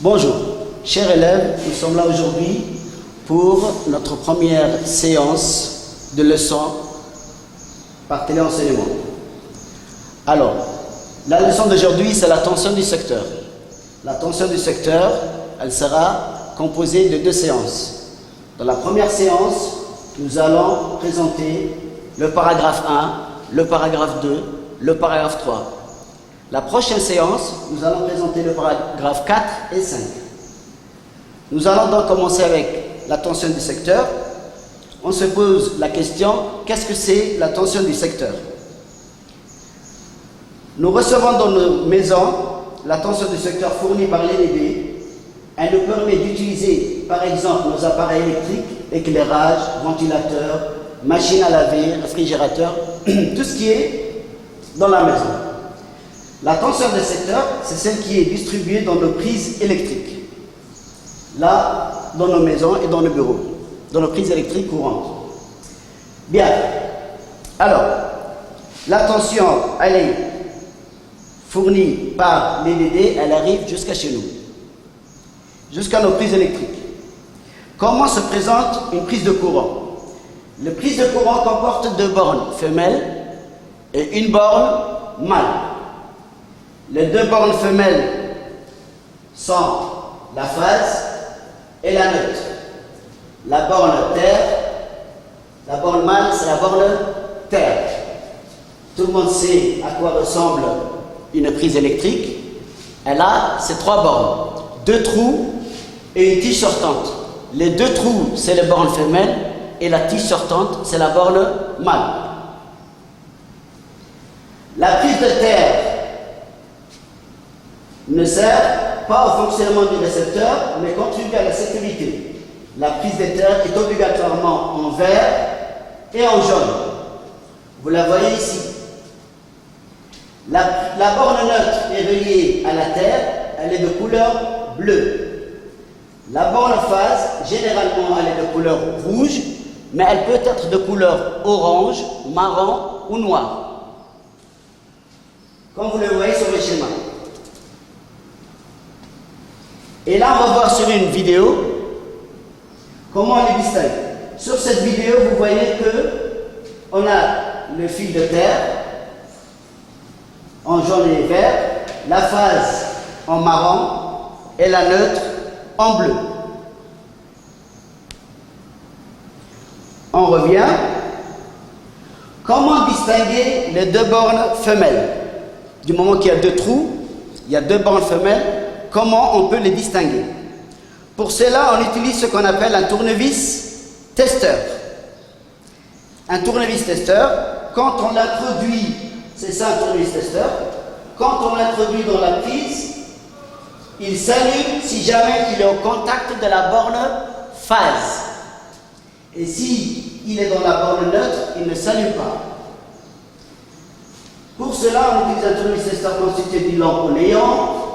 Bonjour, chers élèves, nous sommes là aujourd'hui pour notre première séance de leçon par téléenseignement. Alors, la leçon d'aujourd'hui, c'est la tension du secteur. La tension du secteur, elle sera composée de deux séances. Dans la première séance, nous allons présenter le paragraphe 1, le paragraphe 2, le paragraphe 3. La prochaine séance, nous allons présenter le paragraphe 4 et 5. Nous allons donc commencer avec la tension du secteur. On se pose la question, qu'est-ce que c'est la tension du secteur? Nous recevons dans nos maisons la tension du secteur fournie par l'EDB. Elle nous permet d'utiliser, par exemple, nos appareils électriques, éclairage, ventilateur, machine à laver, réfrigérateur, tout ce qui est dans la maison. La tension de secteur, c'est celle qui est distribuée dans nos prises électriques. Là, dans nos maisons et dans nos bureaux, dans nos prises électriques courantes. Bien. Alors, la tension, elle est fournie par l'EDD, elle arrive jusqu'à chez nous, jusqu'à nos prises électriques. Comment se présente une prise de courant? La prise de courant comporte deux bornes femelles et une borne mâle. Les deux bornes femelles sont la phase et la neutre. La borne terre, la borne mâle, c'est la borne terre. Tout le monde sait à quoi ressemble une prise électrique. Elle a ces trois bornes, deux trous et une tige sortante. Les deux trous, c'est les bornes femelles et la tige sortante, c'est la borne mâle. La prise de terre ne sert pas au fonctionnement du récepteur, mais contribue à la sécurité. La prise de terre est obligatoirement en vert et en jaune. Vous la voyez ici. La borne neutre est reliée à la terre, elle est de couleur bleue. La borne phase, généralement, elle est de couleur rouge, mais elle peut être de couleur orange, marron ou noir. Comme vous le voyez sur le schéma. Et là, on va voir sur une vidéo comment on les distingue. Sur cette vidéo, vous voyez que on a le fil de terre en jaune et vert, la phase en marron et la neutre en bleu. On revient. Comment distinguer les deux bornes femelles? Du moment qu'il y a deux trous, il y a deux bornes femelles, comment on peut les distinguer? Pour cela, on utilise ce qu'on appelle un tournevis testeur. Un tournevis testeur, quand on l'introduit, c'est ça un tournevis testeur, quand on l'introduit dans la prise, il s'allume si jamais il est au contact de la borne phase. Et si il est dans la borne neutre, il ne s'allume pas. Pour cela, on utilise un tournevis testeur constitué d'une lampe au néon.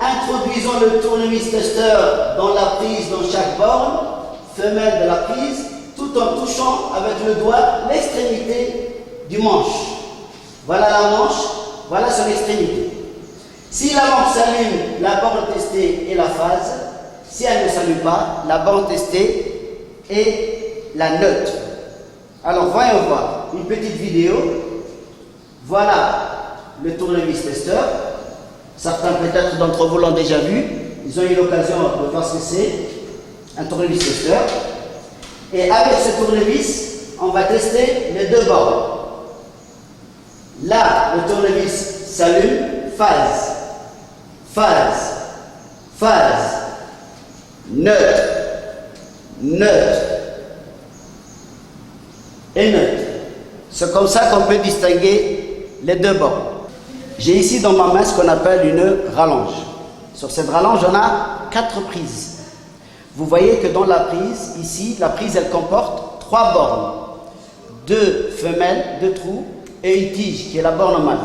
Introduisons le tournevis testeur dans la prise, dans chaque borne femelle de la prise, tout en touchant avec le doigt l'extrémité du manche. Voilà la manche, voilà son extrémité. Si la lampe s'allume, la borne testée est la phase. Si elle ne s'allume pas, la borne testée est la neutre. Alors voyons voir une petite vidéo. Voilà le tournevis testeur. Certains peut-être d'entre vous l'ont déjà vu. Ils ont eu l'occasion de voir ce que c'est, un tournevis testeur. Et avec ce tournevis, on va tester les deux bornes. Là, le tournevis s'allume, phase, phase, phase, neutre, neutre et neutre. C'est comme ça qu'on peut distinguer les deux bornes. J'ai ici dans ma main ce qu'on appelle une rallonge. Sur cette rallonge, on a 4 prises. Vous voyez que dans la prise, ici, la prise, elle comporte 3 bornes. 2 femelles, 2 trous, et une tige, qui est la borne mâle.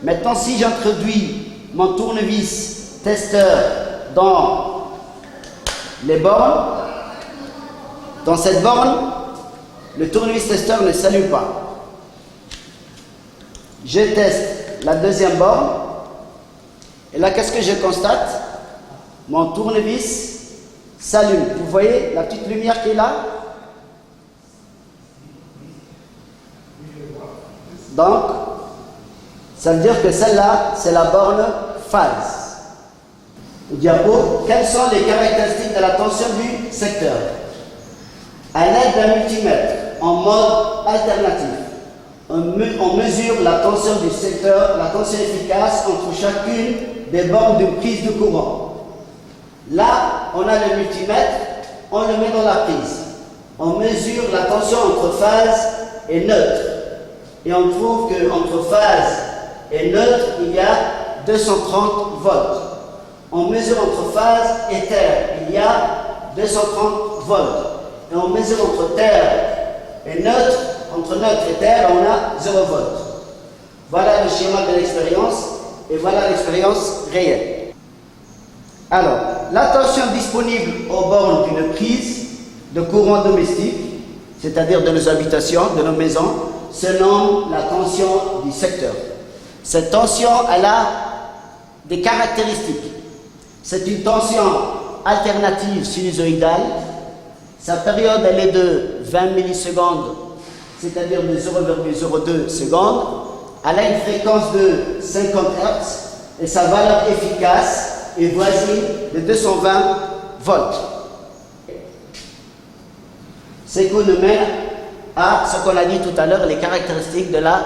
Maintenant, si j'introduis mon tournevis testeur dans les bornes, dans cette borne, le tournevis testeur ne s'allume pas. Je teste la deuxième borne, et là, qu'est-ce que je constate? mon tournevis s'allume. Vous voyez la petite lumière qui est là? Donc, ça veut dire que celle-là, c'est la borne phase. Au diapo, quelles sont les caractéristiques de la tension du secteur? À l'aide d'un multimètre en mode alternatif, on mesure la tension du secteur, la tension efficace entre chacune des bornes de prise de courant. Là, on a le multimètre, on le met dans la prise. On mesure la tension entre phase et neutre. Et on trouve qu'entre phase et neutre, il y a 230 volts. On mesure entre phase et terre, il y a 230 volts. Et on mesure entre terre et neutre, entre neutre et terre, on a 0 volts. Voilà le schéma de l'expérience et voilà l'expérience réelle. Alors, la tension disponible aux bornes d'une prise de courant domestique, c'est-à-dire de nos habitations, de nos maisons, se nomme la tension du secteur. Cette tension, elle a des caractéristiques. C'est une tension alternative sinusoïdale. Sa période, elle est de 20 millisecondes, c'est-à-dire de 0,02 secondes. Elle a une fréquence de 50 Hz et sa valeur efficace est voisine de 220 volts. Ce qui nous mène à ce qu'on a dit tout à l'heure, les caractéristiques de la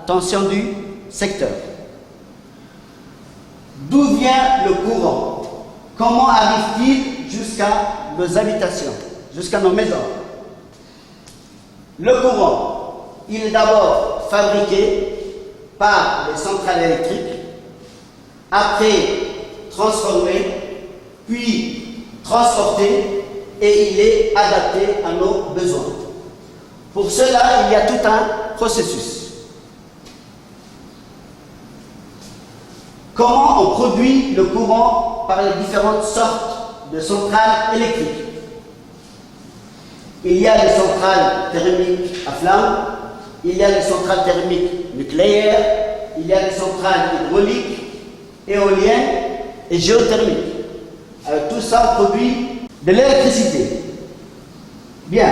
tension du secteur. D'où vient le courant? Comment arrive-t-il jusqu'à nos habitations, jusqu'à nos maisons? Le courant, il est d'abord fabriqué par les centrales électriques, après transformé, puis transporté, et il est adapté à nos besoins. Pour cela, il y a tout un processus. Comment on produit le courant par les différentes sortes de centrales électriques? Il y a les centrales thermiques à flamme, il y a les centrales thermiques nucléaires, il y a les centrales hydrauliques, éoliennes et géothermiques. Tout ça produit de l'électricité. Bien.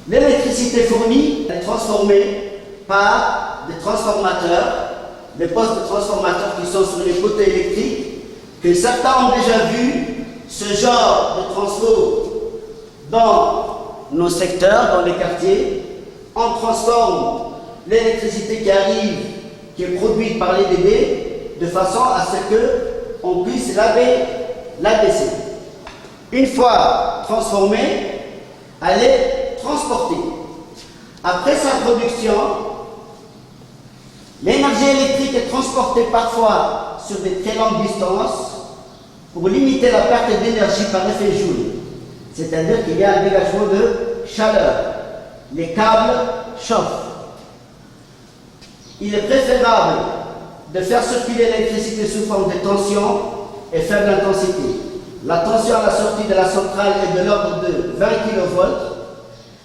L'électricité fournie est transformée par des transformateurs, des postes de transformateurs qui sont sur les côtés électriques, que certains ont déjà vu ce genre de transfo dans nos secteurs, dans les quartiers. On transforme l'électricité qui arrive, qui est produite par les DB, de façon à ce qu'on puisse l'abaisser. Une fois transformée, elle est transportée. Après sa production, l'énergie électrique est transportée parfois sur des très longues distances pour limiter la perte d'énergie par effet Joule. C'est-à-dire qu'il y a un dégagement de chaleur. Les câbles chauffent. Il est préférable de faire circuler l'électricité sous forme de tension et faible intensité. La tension à la sortie de la centrale est de l'ordre de 20 kV.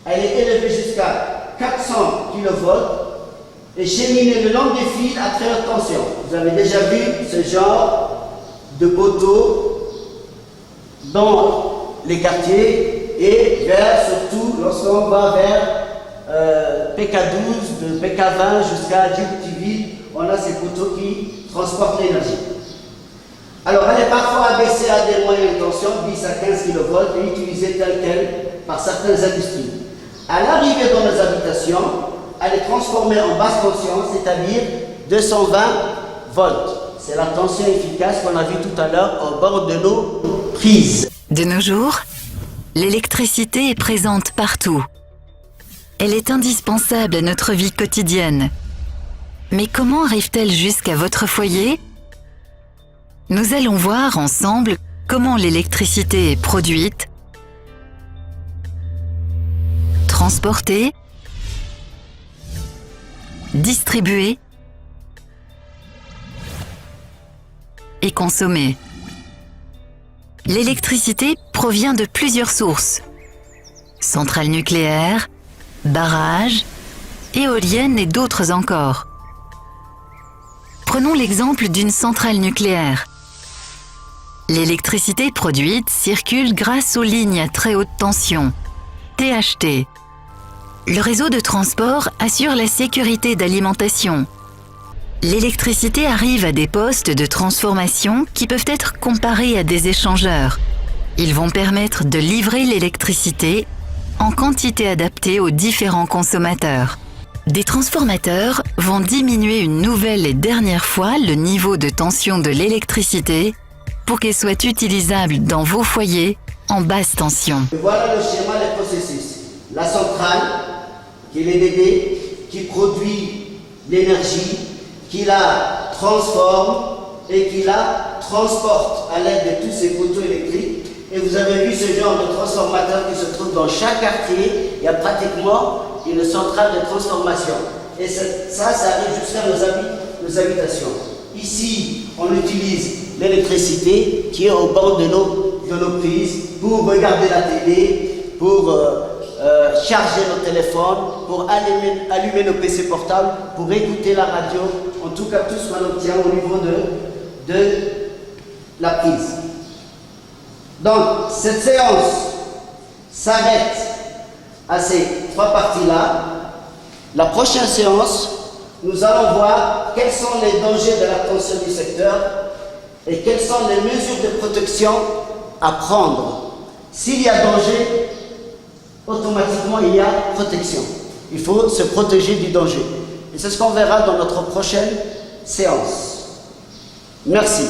Elle est élevée jusqu'à 400 kV et cheminée le long des fils à très haute tension. Vous avez déjà vu ce genre de poteaux dans les quartiers et surtout lorsqu'on va vers PK12, de PK20 jusqu'à Djibouti-Ville, on a ces poteaux qui transportent l'énergie. Alors elle est parfois abaissée à des moyennes tensions, 10 à 15 kV, et utilisée telle qu'elle par certaines industries. À l'arrivée dans nos habitations, elle est transformée en basse tension, c'est-à-dire 220 volts. C'est la tension efficace qu'on a vue tout à l'heure au bord de nos prises. De nos jours, l'électricité est présente partout. Elle est indispensable à notre vie quotidienne. Mais comment arrive-t-elle jusqu'à votre foyer? Nous allons voir ensemble comment l'électricité est produite, transportée, distribuée et consommée. L'électricité provient de plusieurs sources. Centrales nucléaires, barrages, éoliennes et d'autres encore. Prenons l'exemple d'une centrale nucléaire. L'électricité produite circule grâce aux lignes à très haute tension, THT. Le réseau de transport assure la sécurité d'alimentation. L'électricité arrive à des postes de transformation qui peuvent être comparés à des échangeurs. Ils vont permettre de livrer l'électricité en quantité adaptée aux différents consommateurs. Des transformateurs vont diminuer une nouvelle et dernière fois le niveau de tension de l'électricité pour qu'elle soit utilisable dans vos foyers en basse tension. Et voilà le schéma des processus. La centrale, qui est l'EDD, qui produit l'énergie, qui la transforme et qui la transporte à l'aide de tous ces poteaux électriques. Et vous avez vu ce genre de transformateur qui se trouve dans chaque quartier. Il y a pratiquement une centrale de transformation. Et ça arrive jusqu'à nos habitations. Ici, on utilise l'électricité qui est au bord de nos prises pour regarder la télé, pour charger nos téléphones, pour allumer nos PC portables, pour écouter la radio. En tout cas, tout ce qu'on obtient au niveau de la prise. Donc, cette séance s'arrête à ces trois parties-là. La prochaine séance, nous allons voir quels sont les dangers de la tension du secteur et quelles sont les mesures de protection à prendre. S'il y a danger, automatiquement il y a protection. Il faut se protéger du danger. Et c'est ce qu'on verra dans notre prochaine séance. Merci.